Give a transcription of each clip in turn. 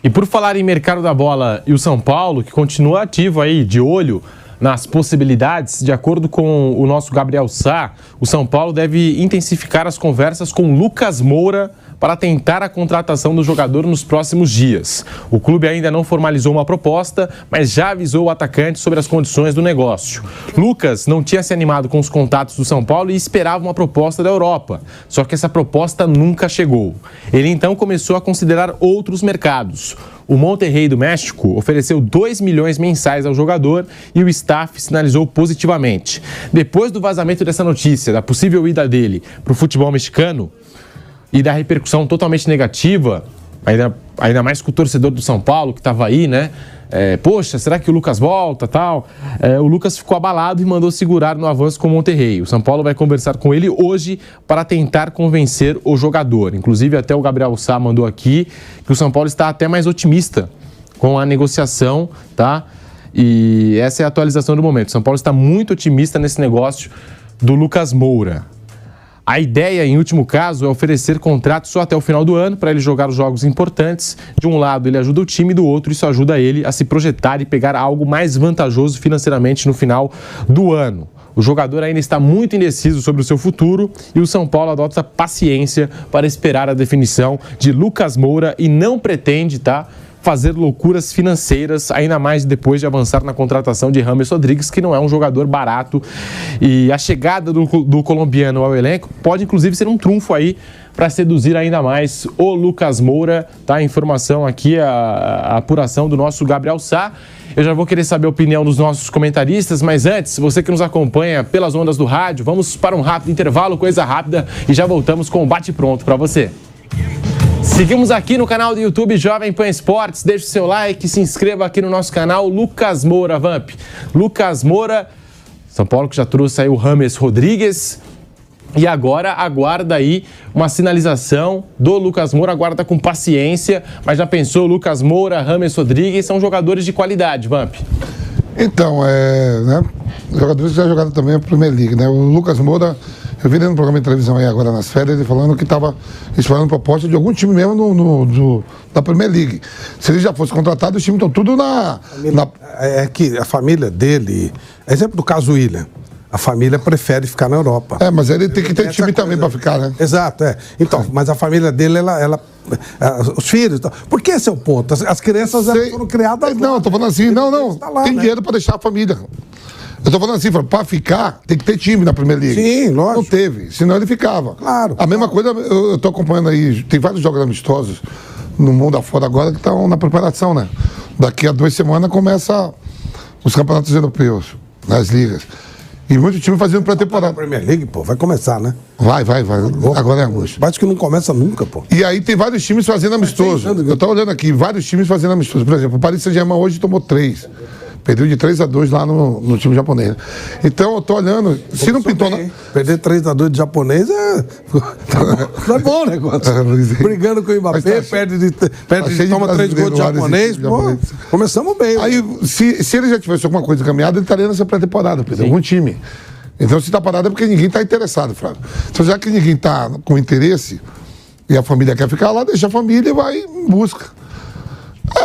E por falar em mercado da bola e o São Paulo, que continua ativo aí, de olho nas possibilidades, de acordo com o nosso Gabriel Sá, o São Paulo deve intensificar as conversas com Lucas Moura para tentar a contratação do jogador nos próximos dias. O clube ainda não formalizou uma proposta, mas já avisou o atacante sobre as condições do negócio. Lucas não tinha se animado com os contatos do São Paulo e esperava uma proposta da Europa, só que essa proposta nunca chegou. Ele então começou a considerar outros mercados. O Monterrey do México ofereceu 2 milhões mensais ao jogador e o staff sinalizou positivamente. Depois do vazamento dessa notícia, da possível ida dele para o futebol mexicano e da repercussão totalmente negativa, ainda mais com o torcedor do São Paulo que estava aí, né? Poxa, será que o Lucas volta, tal? O Lucas ficou abalado e mandou segurar no avanço com o Monterrey. O São Paulo vai conversar com ele hoje para tentar convencer o jogador. Inclusive, até o Gabriel Sá mandou aqui que o São Paulo está até mais otimista com a negociação, tá? E essa é a atualização do momento. O São Paulo está muito otimista nesse negócio do Lucas Moura. A ideia, em último caso, é oferecer contrato só até o final do ano para ele jogar os jogos importantes. De um lado, ele ajuda o time, do outro, isso ajuda ele a se projetar e pegar algo mais vantajoso financeiramente no final do ano. O jogador ainda está muito indeciso sobre o seu futuro e o São Paulo adota paciência para esperar a definição de Lucas Moura e não pretende, fazer loucuras financeiras, ainda mais depois de avançar na contratação de James Rodrigues, que não é um jogador barato. E a chegada do colombiano ao elenco pode, inclusive, ser um trunfo aí para seduzir ainda mais o Lucas Moura. A informação aqui, a apuração do nosso Gabriel Sá. Eu já vou querer saber a opinião dos nossos comentaristas, mas antes, você que nos acompanha pelas ondas do rádio, vamos para um rápido intervalo, coisa rápida, e já voltamos com o bate-pronto para você. Seguimos aqui no canal do YouTube Jovem Pan Esportes. Deixe o seu like, se inscreva aqui no nosso canal. Lucas Moura, Vamp. Lucas Moura, São Paulo que já trouxe aí o James Rodrigues. E agora aguarda aí uma sinalização do Lucas Moura, aguarda com paciência. Mas já pensou, Lucas Moura, James Rodrigues, são jogadores de qualidade, Vamp. Então, jogadores que já jogaram também a Premier League, né? O Lucas Moura, eu vi ele no programa de televisão aí agora nas férias, ele falando que estava esperando proposta de algum time mesmo da Premier League. Se ele já fosse contratado, os times estão tudo É que a família dele, exemplo do caso William, a família prefere ficar na Europa. Mas ele tem que ter time também para ficar, né? Exato, Então, mas a família dele, os filhos, porque esse é o ponto. As crianças foram criadas. Não, tô falando assim, tem dinheiro para deixar a família. Eu tô falando assim, para ficar, tem que ter time na Premier League. Sim, lógico. Não teve, senão ele ficava. Claro. A mesma coisa, eu tô acompanhando aí, tem vários jogos amistosos no mundo afora agora que estão na preparação, né? Daqui a 2 semanas começa os campeonatos europeus, nas ligas. E muitos times fazendo pré-temporada. A Premier League, vai começar, né? Vai. Agora é agosto. Acho que não começa nunca, E aí tem vários times fazendo amistoso. Eu tô olhando aqui, vários times fazendo amistoso. Por exemplo, o Paris Saint-Germain hoje tomou 3. Perdeu de 3-2 lá no time japonês. Então, eu tô olhando. Se não pintou. Perder 3-2 de japonês não é bom o negócio. Brigando com o Mbappé, toma 3 gols de japonês. Começamos bem. Aí, se ele já tivesse alguma coisa encaminhada, ele estaria nessa pré-temporada, algum time. Então, se tá parado é porque ninguém tá interessado, Flávio. Então, já que ninguém tá com interesse e a família quer ficar lá, deixa a família e vai em busca.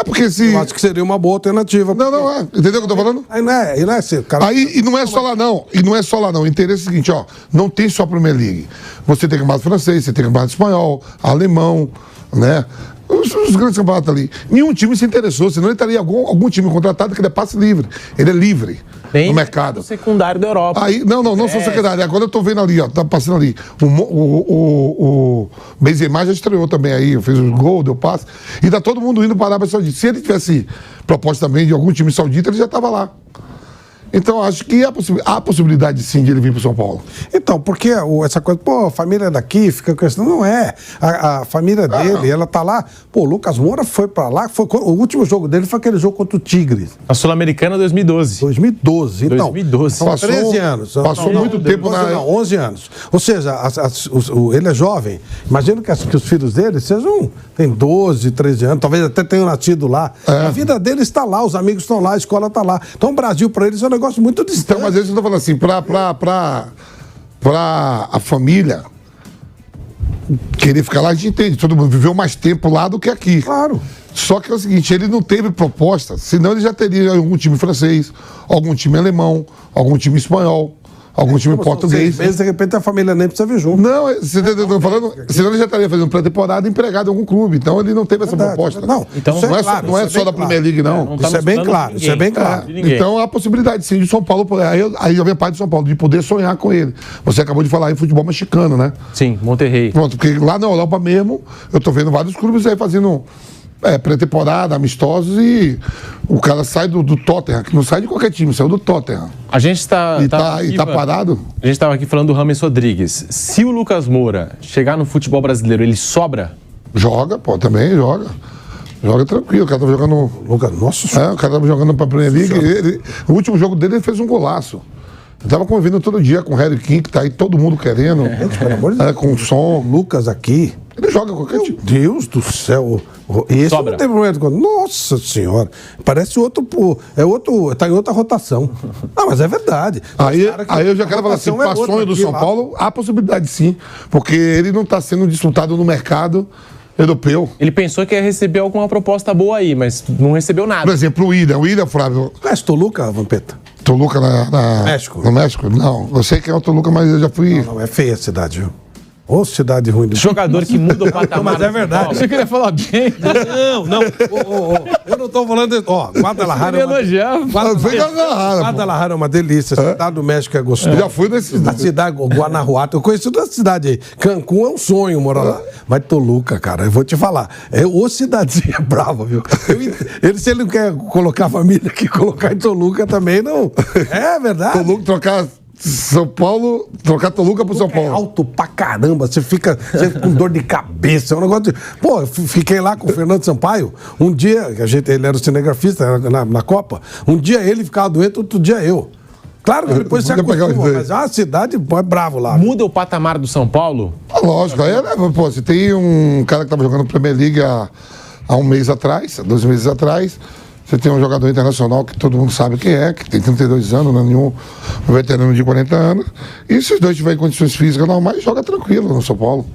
Porque se... Eu acho que seria uma boa alternativa. Não, entendeu o que eu tô falando? Aí não é assim, cara... Aí, e não é só lá não. O interesse é o seguinte, não tem só a Premier League. Você tem campeonato francês, você tem campeonato espanhol, alemão, né? Os grandes campeonatos ali. Nenhum time se interessou, senão ele estaria algum time contratado que ele é passe livre. Ele é livre no mercado. O secundário da Europa. Aí, não sou secundário. Agora eu tô vendo ali, tá passando ali. O Benzema já estreou também aí, fez o gol, deu passe. E tá todo mundo indo para a Arábia Saudita. Se ele tivesse proposta também de algum time saudita, ele já estava lá. Então, acho que há possibilidade, sim, de ele vir para o São Paulo. Então, porque essa coisa, a família é daqui, fica questão, não é. A família dele, ela tá lá. O Lucas Moura foi para lá, o último jogo dele foi aquele jogo contra o Tigres. A Sul-Americana 2012. 2012, então. 2012. São 13 anos. Passou muito tempo 11 anos. Ou seja, ele é jovem. Imagino que os filhos dele tem 12, 13 anos, talvez até tenham nascido lá. A vida dele está lá, os amigos estão lá, a escola está lá. Então, o Brasil, para eles, é um negócio muito distante. Então, às vezes eu tô falando assim, pra a família, querer ficar lá, a gente entende. Todo mundo viveu mais tempo lá do que aqui. Claro. Só que é o seguinte, ele não teve proposta, senão ele já teria algum time francês, algum time alemão, algum time espanhol, algum time português. 6 meses, de repente a família nem precisa vir junto. Não, você entendeu o que eu tô falando? Senão ele já estaria fazendo pré-temporada empregado em algum clube. Então ele não teve essa proposta. Não, então, não é, claro, não é só da Premier League, não. Não tá Isso é bem claro, isso é bem claro. Então há a possibilidade, sim, de São Paulo. Aí já vem a parte de São Paulo, de poder sonhar com ele. Você acabou de falar em futebol mexicano, né? Sim, Monterrey. Pronto, porque lá na Europa mesmo, eu tô vendo vários clubes aí fazendo pré-temporada, amistosos, e o cara sai do Tottenham, que não sai de qualquer time, saiu do Tottenham. A gente está parado. A gente estava aqui falando do James Rodrigues. Se o Lucas Moura chegar no futebol brasileiro, ele sobra? Joga, pô, também joga. Joga tranquilo, o cara tava jogando. Nossa senhora. O cara tava jogando pra Premier League. O último jogo dele ele fez um golaço. Eu tava convivendo todo dia com o Harry King, que tá aí todo mundo querendo. Pelo amor de Deus. Com o som. Lucas aqui. Ele joga qualquer Meu time. Deus do céu. Esse Sobra. não tem problema. Nossa senhora. Parece outro. Tá em outra rotação. Não, mas é verdade. Aí eu já quero falar assim, para sonho do São Paulo, há possibilidade sim. Porque ele não tá sendo disputado no mercado europeu. Ele pensou que ia receber alguma proposta boa aí, mas não recebeu Por nada. exemplo, o William, Flávio. Conhece Toluca, Vampeta? Toluca México. No México? Não, eu sei que é o Toluca, mas eu já fui. Não, é feia a cidade, viu? Ô, cidade ruim do Jogador que muda o patamar. Mas é verdade. Você queria falar bem? Não. Eu não tô falando de... Ó, Guadalajara é Guadalajara é uma delícia. A cidade do México é gostosa. Eu já fui nesse. A cidade, Guanajuato, eu conheci toda a cidade aí. Cancún é um sonho morar lá. Mas Toluca, cara, eu vou te falar. Ô cidadezinha brava, viu? Se ele não quer colocar a família aqui, colocar em Toluca também, não. É verdade. Toluca, trocar São Paulo, trocar Toluca pro São Paulo. É alto pra caramba, você fica com dor de cabeça, é um negócio de... Pô, eu fiquei lá com o Fernando Sampaio, um dia, ele era o cinegrafista na Copa, um dia ele ficava doente, outro dia eu. Claro que depois você acostuma, mas a cidade é bravo lá. Muda o patamar do São Paulo? Lógico, aí você tem um cara que tava jogando Premier League há 1 mês atrás, 2 meses atrás. Você tem um jogador internacional que todo mundo sabe quem é, que tem 32 anos, não é nenhum veterano de 40 anos. E se os dois tiverem condições físicas normais, joga tranquilo no São Paulo.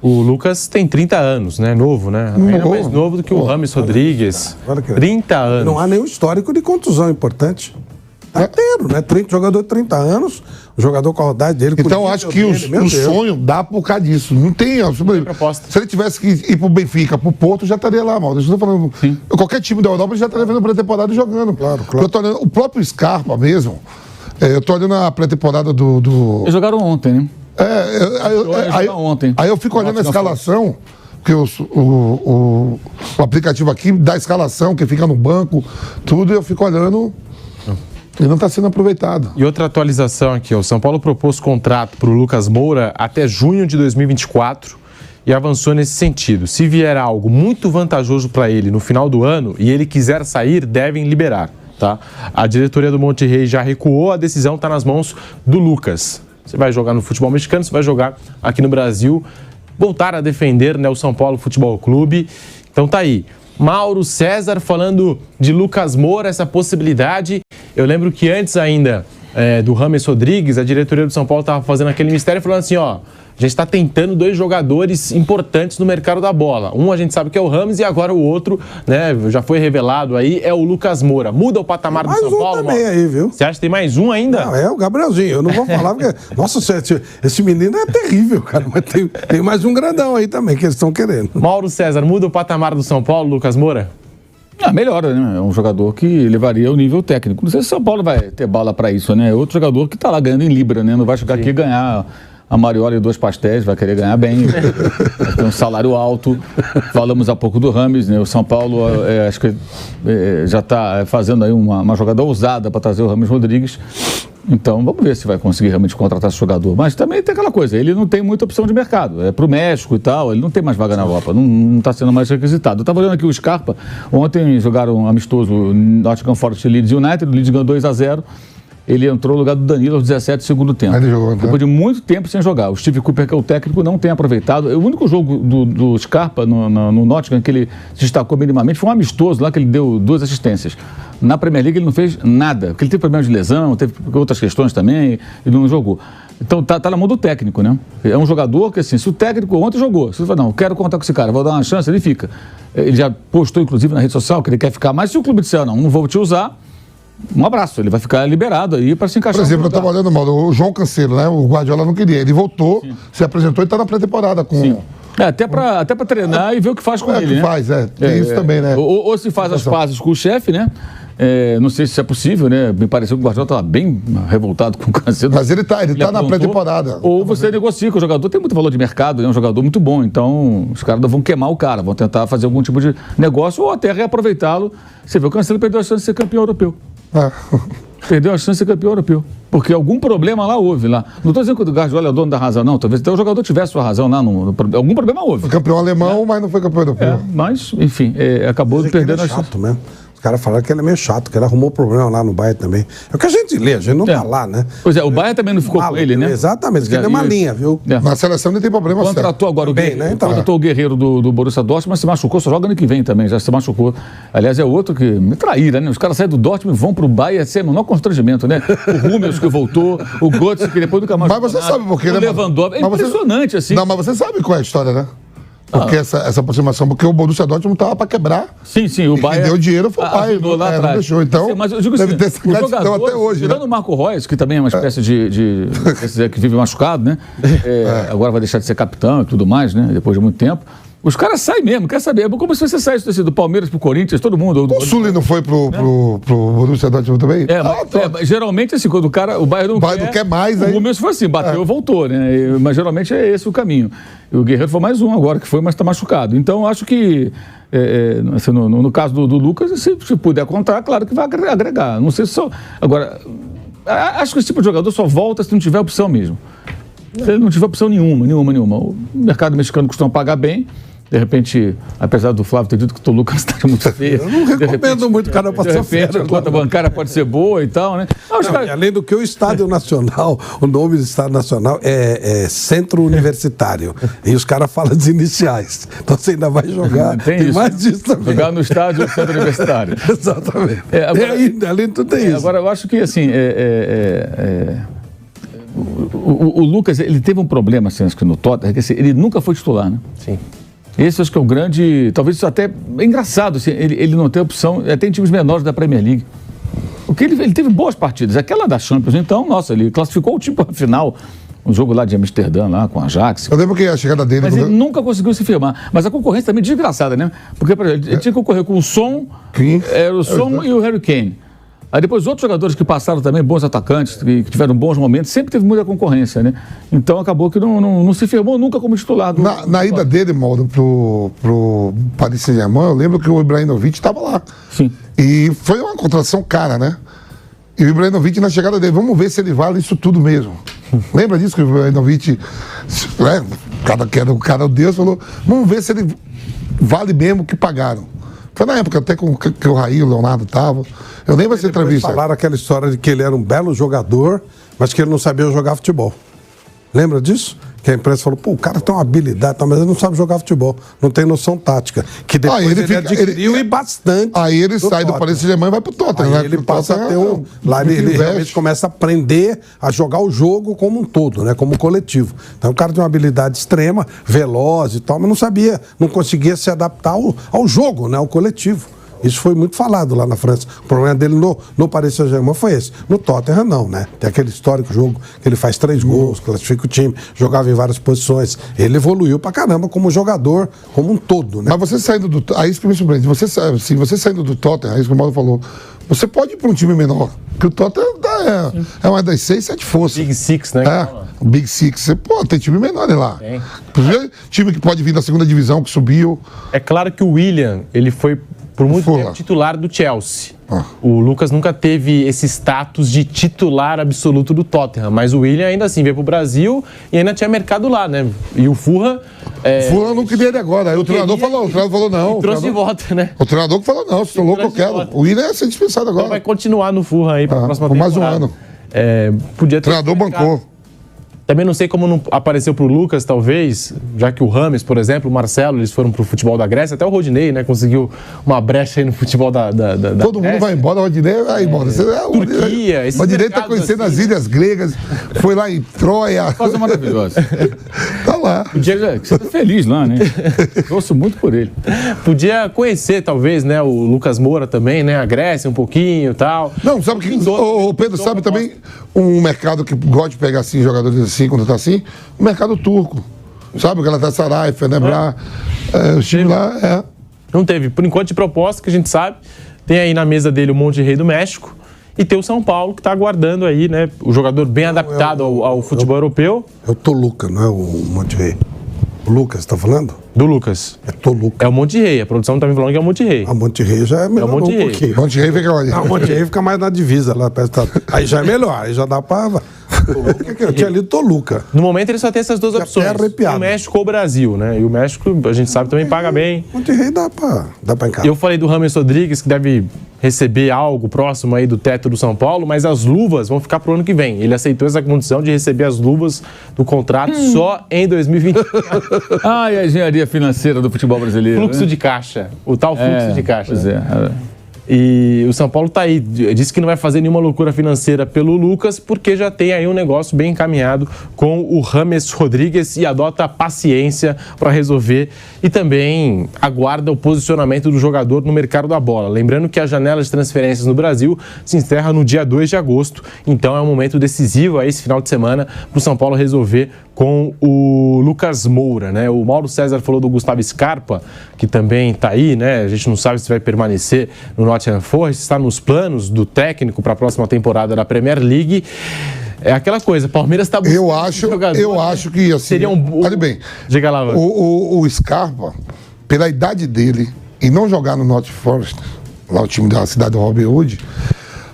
O Lucas tem 30 anos, né? Novo, né? Ainda mais novo do que o James Rodrigues. 30 anos. Não há nenhum histórico de contusão importante. Tá inteiro, né? Jogador de 30 anos, o jogador com a rodagem dele... Então, acho que o sonho dá por causa disso. Não tem proposta. Se ele tivesse que ir pro Benfica, pro Porto, já estaria lá, mal. Eu tô falando, qualquer time da Europa já estaria vendo a pré-temporada e jogando. Claro. Eu tô olhando, o próprio Scarpa mesmo, eu tô olhando a pré-temporada do... Eles jogaram ontem, né? Aí eu fico olhando a escalação, porque o aplicativo aqui dá a escalação, que fica no banco, tudo, e eu fico olhando... E não está sendo aproveitado. E outra atualização aqui, o São Paulo propôs contrato para o Lucas Moura até junho de 2024 e avançou nesse sentido. Se vier algo muito vantajoso para ele no final do ano e ele quiser sair, devem liberar. Tá? A diretoria do Monterrey já recuou, a decisão está nas mãos do Lucas. Você vai jogar no futebol mexicano, você vai jogar aqui no Brasil, voltar a defender, né, o São Paulo Futebol Clube. Então tá aí. Mauro César falando de Lucas Moura, essa possibilidade. Eu lembro que antes ainda do James Rodrigues, a diretoria do São Paulo estava fazendo aquele mistério falando assim, ó, a gente está tentando 2 jogadores importantes no mercado da bola. Um a gente sabe que é o James e agora o outro, né, já foi revelado aí, é o Lucas Moura. Muda o patamar do São Paulo, também aí, viu? Você acha que tem mais um ainda? Não, é o Gabrielzinho. Eu não vou falar porque... Nossa, esse menino é terrível, cara. Mas tem mais um grandão aí também que eles estão querendo. Mauro César, muda o patamar do São Paulo, Lucas Moura? Melhora, né? É um jogador que levaria o nível técnico. Não sei se o São Paulo vai ter bala para isso, né? É outro jogador que tá lá ganhando em Libra, né? Não vai chegar aqui e ganhar a Mariola e 2 pastéis, vai querer ganhar bem. Vai ter um salário alto. Falamos há pouco do James, né? O São Paulo acho que já está fazendo aí uma jogada ousada para trazer o James Rodrigues. Então, vamos ver se vai conseguir realmente contratar esse jogador. Mas também tem aquela coisa, ele não tem muita opção de mercado. É pro México e tal, ele não tem mais vaga na Europa, não está sendo mais requisitado. Eu estava olhando aqui o Scarpa, ontem jogaram um amistoso Nottingham Forest e Leeds United, o Leeds ganhou 2-0. Ele entrou no lugar do Danilo aos 17 do segundo tempo. Ele jogou, né? Depois de muito tempo sem jogar. O Steve Cooper, que é o técnico, não tem aproveitado. O único jogo do Scarpa no Nottingham que ele se destacou minimamente foi um amistoso lá que ele deu 2 assistências. Na Premier League ele não fez nada, porque ele teve problema de lesão, teve outras questões também e não jogou. Então tá na mão do técnico, né? É um jogador que, assim, se o técnico ontem jogou, se ele fala, não, quero contar com esse cara, vou dar uma chance, ele fica. Ele já postou, inclusive, na rede social que ele quer ficar, mas se o clube disser, não vou te usar, um abraço, ele vai ficar liberado aí para se encaixar. Por exemplo, eu estava olhando, Mauro, o João Cancelo, né? O Guardiola não queria, ele voltou, se apresentou e está na pré-temporada com... Sim. Até para treinar e ver o que faz com ele, né? Tem isso também, né? Ou se faz as pazes com o chefe, né? Não sei se é possível, né? Me pareceu que o Guardiola estava bem revoltado com o Cancelo. Mas ele tá na pré-temporada. Ou você negocia com o jogador, tem muito valor de mercado, é um jogador muito bom, então os caras vão queimar o cara, vão tentar fazer algum tipo de negócio ou até reaproveitá-lo. Você vê, o Cancelo perdeu a chance de ser campeão europeu. Perdeu a chance de ser campeão europeu. Porque algum problema lá houve. Lá. Não estou dizendo que o Guardiola é o dono da razão, não. Talvez até o jogador tivesse sua razão lá. Algum problema houve. Foi campeão alemão, mas não foi campeão europeu. Mas, enfim, acabou perdendo a chance. Chato mesmo. Os caras falaram que ele é meio chato, que ele arrumou problema lá no Bayern também. É o que a gente lê, a gente não tá lá, né? Pois é, o Bayern também não ficou com ele, né? Exatamente, porque ele é uma linha, viu? Na seleção não tem problema. Contratou agora o Guerreiro, né? Contratou o Guerreiro do Borussia Dortmund, mas se machucou, só joga ano que vem também, já se machucou. Aliás, é outro que me traíra, né? Os caras saem do Dortmund e vão pro Bayern, é o menor constrangimento, né? O Hummels que voltou, o Götze que depois nunca mais... Mas você sabe por quê, né? O Lewandowski, é impressionante, assim. Não, mas você sabe qual é a história, né? Porque essa aproximação, porque o Borussia Dortmund estava para quebrar. Sim, o Bayern. E deu dinheiro, foi o Bayern. Lá atrás. Não deixou. Então, mas eu digo deve assim, ter essa gratidão até hoje. Tirando o Marco Reus, que também é uma espécie que vive machucado, né? Agora vai deixar de ser capitão e tudo mais, né? Depois de muito tempo. Os caras saem mesmo, quer saber? Como se você saísse do Palmeiras pro Corinthians, todo mundo. O Sully não foi pro Borussia Dortmund também? Geralmente, assim, quando o Bayern não quer mais, o Hummels foi assim, bateu e voltou, né? Mas geralmente é esse o caminho. E o Guerreiro foi mais um agora que foi, mas está machucado. Então, acho que, assim, no caso do Lucas, se puder contar, claro que vai agregar. Não sei se só... Agora, acho que esse tipo de jogador só volta se não tiver opção mesmo. Se não tiver opção nenhuma. O mercado mexicano costuma pagar bem. De repente, apesar do Flávio ter dito que o Lucas está muito feio. Eu não recomendo muito o cara passar férias. A conta bancária pode ser boa e tal, né? Além do que o Estádio Nacional, o nome do Estádio Nacional é Centro Universitário. E os caras falam as iniciais. Então você ainda vai jogar. Tem isso. Mais disso também. Jogar no estádio Centro Universitário. Exatamente. Além de tudo tem isso. Agora, eu acho que assim. O Lucas, ele teve um problema, assim, acho que no Tottenham, que assim, ele nunca foi titular, né? Sim. Esse acho que é o grande, talvez isso até é engraçado, assim, ele não tem opção, até em times menores da Premier League. Porque ele teve boas partidas, aquela da Champions, então, nossa, ele classificou o time para a final, um jogo lá de Amsterdã, lá com a Ajax. Eu lembro que a chegada dele... Mas ele nunca conseguiu se firmar. Mas a concorrência também é desgraçada, né? Porque, por exemplo, ele tinha que concorrer com o Son, o Son e o Harry Kane. Aí depois outros jogadores que passaram também, bons atacantes, que tiveram bons momentos, sempre teve muita concorrência, né? Então acabou que não se firmou nunca como titular. Na ida dele, Mauro, pro Paris Saint-Germain, eu lembro que o Ibrahimovic estava lá. Sim. E foi uma contratação cara, né? E o Ibrahimovic, na chegada dele, vamos ver se ele vale isso tudo mesmo. Lembra disso que o Ibrahimovic, cada Deus, falou, vamos ver se ele vale mesmo o que pagaram. Foi na época até que o Raí, o Leonardo estavam. Eu lembro essa entrevista. Falaram aquela história de que ele era um belo jogador, mas que ele não sabia jogar futebol. Lembra disso? Que a imprensa falou, o cara tem uma habilidade, mas ele não sabe jogar futebol, não tem noção tática. Que depois ele adquiriu e bastante. Aí ele sai do Paris Saint-Germain e vai pro Tottenham. Aí ele passa a ter lá ele realmente começa a aprender a jogar o jogo como um todo, né? Como um coletivo. Então o cara tem uma habilidade extrema, veloz e tal, mas não conseguia se adaptar ao jogo, né? Ao coletivo. Isso foi muito falado lá na França. O problema dele no Paris Saint-Germain foi esse. No Tottenham, não, né? Tem aquele histórico jogo que ele faz 3 gols, classifica o time, jogava em várias posições. Ele evoluiu pra caramba como jogador, como um todo, né? Mas você saindo do... Aí isso que me surpreende. Você saindo do Tottenham, é isso que o Mauro falou, você pode ir pra um time menor. Porque o Tottenham é uma das 6, 7 forças. Big Six, né? O Big Six. Tem time menor lá. Tem. Time que pode vir da segunda divisão, que subiu. É claro que o Willian, ele foi por muito tempo titular do Chelsea. O Lucas nunca teve esse status de titular absoluto do Tottenham, mas o Willian ainda assim veio pro Brasil e ainda tinha mercado lá, né? E o Fulham... O Fulham não queria ele agora. Aí o treinador falou não. Trouxe de volta, né? O treinador que falou não, se estou louco eu quero. O Willian ia ser dispensado agora. Então vai continuar no Fulham aí para a próxima temporada. Mais um ano. Podia ter o treinador bancou. Também não sei como não apareceu pro Lucas, talvez, já que o Rames, por exemplo, o Marcelo, eles foram pro futebol da Grécia, até o Rodinei, né, conseguiu uma brecha aí no futebol da Todo Grécia. mundo vai embora, o Rodinei vai embora. Turquia, o Rodinei tá conhecendo assim, as ilhas gregas, foi lá em Troia. Coisa maravilhosa. Tá lá. Você tá feliz lá, né? Torço muito por ele. Podia conhecer, talvez, né, o Lucas Moura também, né, a Grécia um pouquinho e tal. Não, sabe que o Pedro sabe também um mercado que gosta de pegar assim, jogadores assim, quando tá assim, o mercado turco. Sabe, o Galatasaray, Fenerbahçe, o time lá Não teve. Por enquanto, de proposta, que a gente sabe, tem aí na mesa dele o Monterrey do México e tem o São Paulo, que está aguardando aí, né, o jogador bem adaptado ao futebol europeu. É o Toluca, não é o Monterrey. O Lucas, tá falando? Do Lucas. É Toluca. É o Monterrey. A produção tá me falando que é o Monterrey. A Monterrey já é melhor um pouquinho. Monterrey fica onde? A Monterrey fica mais na divisa lá. Aí já é melhor, aí já dá pra... Eu tinha lido Toluca. No momento ele só tem essas duas opções. arrepiado. O México ou o Brasil, né? E o México, a gente sabe, também paga bem. Monterrey dá pra encarar. Eu falei do Rames Rodrigues, que deve receber algo próximo aí do teto do São Paulo, mas as luvas vão ficar pro ano que vem. Ele aceitou essa condição de receber as luvas do contrato só em 2020. E a engenharia financeira do futebol brasileiro. Fluxo né? de caixa. O tal fluxo de caixa. Pois é. E o São Paulo tá aí, disse que não vai fazer nenhuma loucura financeira pelo Lucas, porque já tem aí um negócio bem encaminhado com o Rames Rodrigues e adota paciência para resolver e também aguarda o posicionamento do jogador no mercado da bola. Lembrando que a janela de transferências no Brasil se encerra no dia 2 de agosto, então é um momento decisivo aí esse final de semana para o São Paulo resolver com o Lucas Moura, né? O Mauro César falou do Gustavo Scarpa, que também está aí, né? A gente não sabe se vai permanecer no Nottingham Forest, está nos planos do técnico para a próxima temporada da Premier League. É aquela coisa, Palmeiras está buscando eu acho que assim, seria um... Olha bem, diga lá, o Scarpa, pela idade dele, e não jogar no Nottingham Forest, lá o time da cidade do Robin Hood,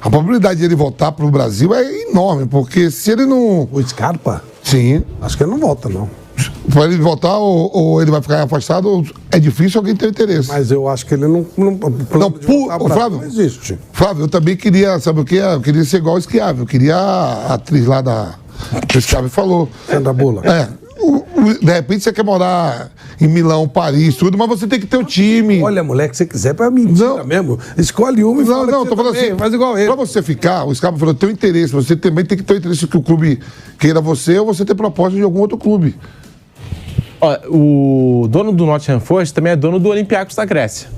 a probabilidade de ele voltar para o Brasil é enorme, porque se ele não... O Scarpa? Sim. Acho que ele não volta, não. Para ele voltar ou ele vai ficar afastado, é difícil alguém ter interesse. Mas eu acho que ele não Flávio, não existe. Flávio, eu também queria, sabe o que? Eu queria ser igual o Schiavi. Eu queria a atriz lá que o Schiavi falou. Sandra Bullock. De repente você quer morar em Milão, Paris, tudo, mas você tem que ter o time. Olha, moleque, se você quiser, pra mentira mesmo. Escolhe uma e fala tô falando assim, faz igual ele. Pra você ficar, o Scarpa falou, tem um interesse, você também tem que ter o interesse que o clube queira você ou você ter proposta de algum outro clube. O dono do Nottingham Forest também é dono do Olympiacos da Grécia.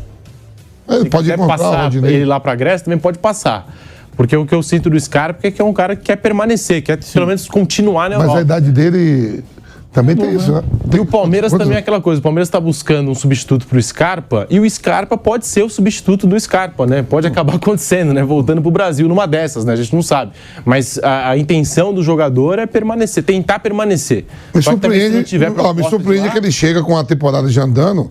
Ele pode passar ele lá pra Grécia, também pode passar. Porque o que eu sinto do Scarpa é que é um cara que quer permanecer, quer pelo menos continuar na Europa. Mas a idade dele... Também tem isso, né? E o Palmeiras também é aquela coisa. O Palmeiras está buscando um substituto para o Scarpa e o Scarpa pode ser o substituto do Scarpa, né? Pode acabar acontecendo, né? Voltando para o Brasil numa dessas, né? A gente não sabe. Mas a intenção do jogador é permanecer, tentar permanecer. Me surpreende que ele chega com a temporada já andando.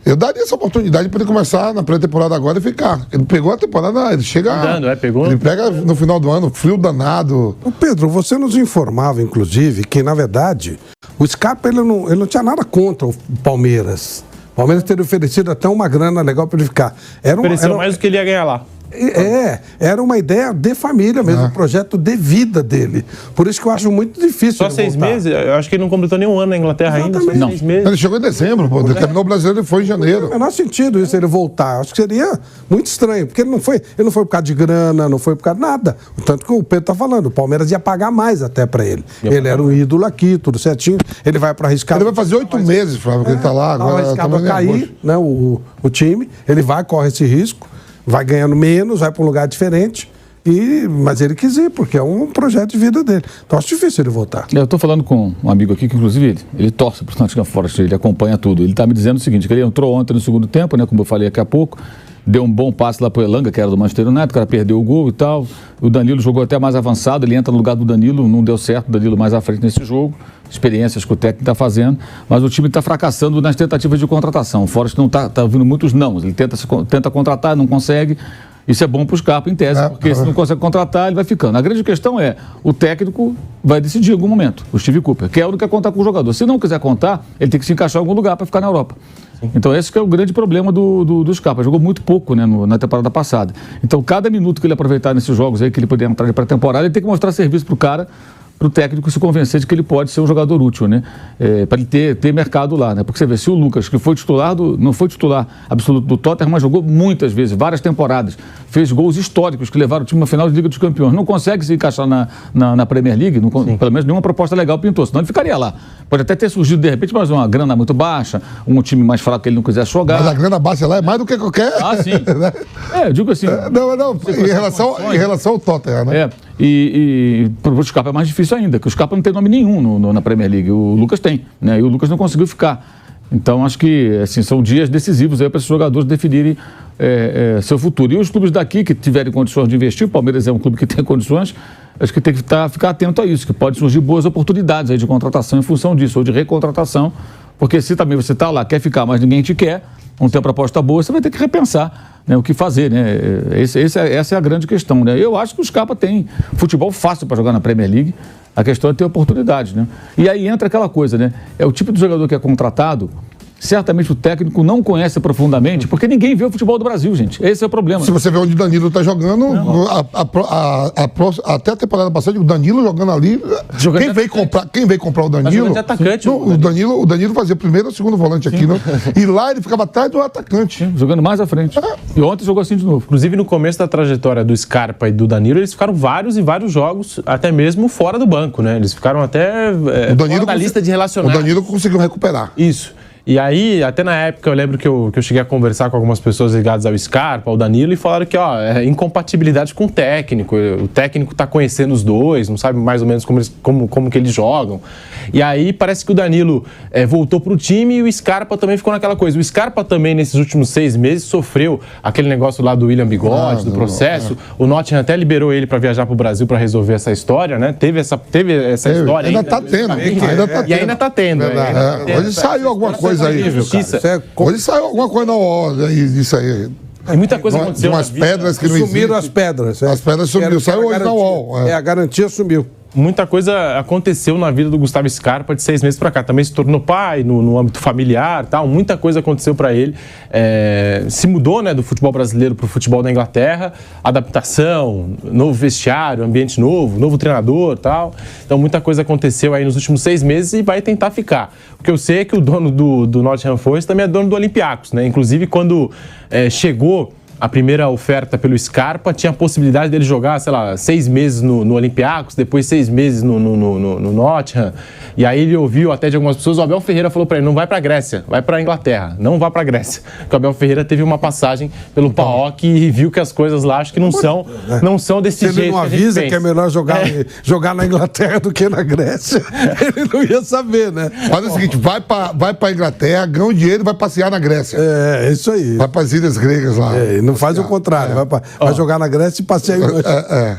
Eu daria essa oportunidade para ele começar na pré-temporada agora e ficar. Ele pegou a temporada, ele chega... Andando, pegou. Ele pega no final do ano, frio danado. Ô Pedro, você nos informava, inclusive, que, na verdade, o Scarpa, ele não tinha nada contra o Palmeiras. O Palmeiras teria oferecido até uma grana legal para ele ficar. Ofereceu mais do que ele ia ganhar lá. Era uma ideia de família mesmo, um projeto de vida dele. Por isso que eu acho muito difícil. Só 6 meses? Eu acho que ele não completou nenhum ano na Inglaterra ainda. Só 6 meses. Ele chegou em dezembro, pô. Ele terminou o brasileiro e foi em janeiro. Não faz sentido isso, ele voltar. Acho que seria muito estranho, porque ele não foi por causa de grana, não foi por causa de nada. Tanto que o Pedro tá falando, o Palmeiras ia pagar mais até pra ele. Ele era um ídolo aqui, tudo certinho. Ele vai pra arriscar. Ele vai fazer 8 meses, Flávio, que ele tá lá agora. Arriscado a cair, né, o time. Ele corre esse risco. Vai ganhando menos, vai para um lugar diferente, mas ele quis ir, porque é um projeto de vida dele. Então acho difícil ele voltar. Eu estou falando com um amigo aqui, que inclusive ele torce para o Nottingham Forest, ele acompanha tudo. Ele está me dizendo o seguinte, que ele entrou ontem no segundo tempo, né, como eu falei daqui a pouco, deu um bom passe lá para o Elanga, que era do Manchester United, o cara perdeu o gol e tal. O Danilo jogou até mais avançado, ele entra no lugar do Danilo, não deu certo, o Danilo mais à frente nesse jogo. Experiências que o técnico está fazendo, mas o time está fracassando nas tentativas de contratação. O Forest não está ouvindo muitos não. Ele tenta contratar, não consegue. Isso é bom para o Scarpa, em tese, porque se não consegue contratar, ele vai ficando. A grande questão é, o técnico vai decidir em algum momento, o Steve Cooper, que é o que quer contar com o jogador. Se não quiser contar, ele tem que se encaixar em algum lugar para ficar na Europa. Então esse que é o grande problema do Scarpa. Jogou muito pouco, né, na temporada passada. Então cada minuto que ele aproveitar nesses jogos aí, que ele puder entrar de pré-temporada, ele tem que mostrar serviço para o cara, para o técnico se convencer de que ele pode ser um jogador útil, né? Para ele ter mercado lá, né? Porque você vê, se o Lucas, que foi titular não foi titular absoluto do Tottenham, mas jogou muitas vezes, várias temporadas, fez gols históricos que levaram o time à final de Liga dos Campeões, não consegue se encaixar na Premier League, pelo menos nenhuma proposta legal pintou, senão ele ficaria lá. Pode até ter surgido de repente, mas uma grana muito baixa, um time mais fraco que ele não quisesse jogar. Mas a grana baixa lá é mais do que qualquer... Ah, sim. Eu digo assim... Não, em relação ao Tottenham, né? E para o Scarpa é mais difícil ainda, porque o Scarpa não tem nome nenhum na Premier League, o Lucas tem, né? E o Lucas não conseguiu ficar. Então, acho que assim, são dias decisivos aí para esses jogadores definirem seu futuro. E os clubes daqui que tiverem condições de investir, o Palmeiras é um clube que tem condições, acho que tem que ficar atento a isso, que pode surgir boas oportunidades aí de contratação em função disso, ou de recontratação, porque se também você está lá, quer ficar, mas ninguém te quer, não tem uma proposta boa, você vai ter que repensar, né, o que fazer, né? Essa é a grande questão, né? Eu acho que o Scarpa tem futebol fácil para jogar na Premier League, a questão é ter oportunidade, né? E aí entra aquela coisa, né? É o tipo de jogador que é contratado, certamente o técnico não conhece profundamente, porque ninguém vê o futebol do Brasil, gente. Esse é o problema. Se você vê onde o Danilo está jogando, até a temporada passada, o Danilo jogando ali. Quem veio comprar o Danilo? De atacante, o Danilo fazia primeiro ou segundo volante aqui, né? E lá ele ficava atrás do atacante. Jogando mais à frente. E ontem jogou assim de novo. Inclusive, no começo da trajetória do Scarpa e do Danilo, eles ficaram vários e vários jogos, até mesmo fora do banco, né? Eles ficaram até fora da lista de relacionados. O Danilo conseguiu recuperar. Isso. E aí, até na época, eu lembro que eu cheguei a conversar com algumas pessoas ligadas ao Scarpa, ao Danilo, e falaram que, é incompatibilidade com o técnico tá conhecendo os dois, não sabe mais ou menos como que eles jogam. E aí, parece que o Danilo voltou pro time e o Scarpa também ficou naquela coisa. O Scarpa também, nesses últimos 6 meses, sofreu aquele negócio lá do William Bigode, do processo. O Nottingham até liberou ele para viajar pro Brasil para resolver essa história, né? Teve essa história. Ainda tá tendo. E ainda tá tendo. Hoje saiu alguma coisa aí. Hoje saiu alguma coisa na hora disso aí. Tem muita coisa aconteceu. Umas pedras que não existem. Sumiram as pedras. As pedras sumiram. Saiu hoje na UOL. A garantia sumiu. Muita coisa aconteceu na vida do Gustavo Scarpa de 6 meses para cá. Também se tornou pai no âmbito familiar, tal. Muita coisa aconteceu para ele. Se mudou, né, do futebol brasileiro para o futebol da Inglaterra. Adaptação, novo vestiário, ambiente novo treinador, tal. Então muita coisa aconteceu aí nos últimos 6 meses e vai tentar ficar. O que eu sei é que o dono do Nottingham Forest também é dono do Olympiacos, né? Inclusive quando chegou a primeira oferta pelo Scarpa, tinha a possibilidade dele jogar, 6 meses no Olympiacos, depois 6 meses no Nottingham. E aí ele ouviu até de algumas pessoas, o Abel Ferreira falou para ele, não vai para a Grécia, vai para a Inglaterra, não vá para a Grécia. Porque o Abel Ferreira teve uma passagem pelo PAOK e viu que as coisas lá acho que não são desse jeito. Ele não avisa que é melhor jogar na Inglaterra do que na Grécia, ele não ia saber, né? Faz o seguinte, vai para a Inglaterra, ganha o dinheiro e vai passear na Grécia. É isso aí. Vai para as ilhas gregas lá. Não faz o contrário, vai jogar na Grécia e passeia em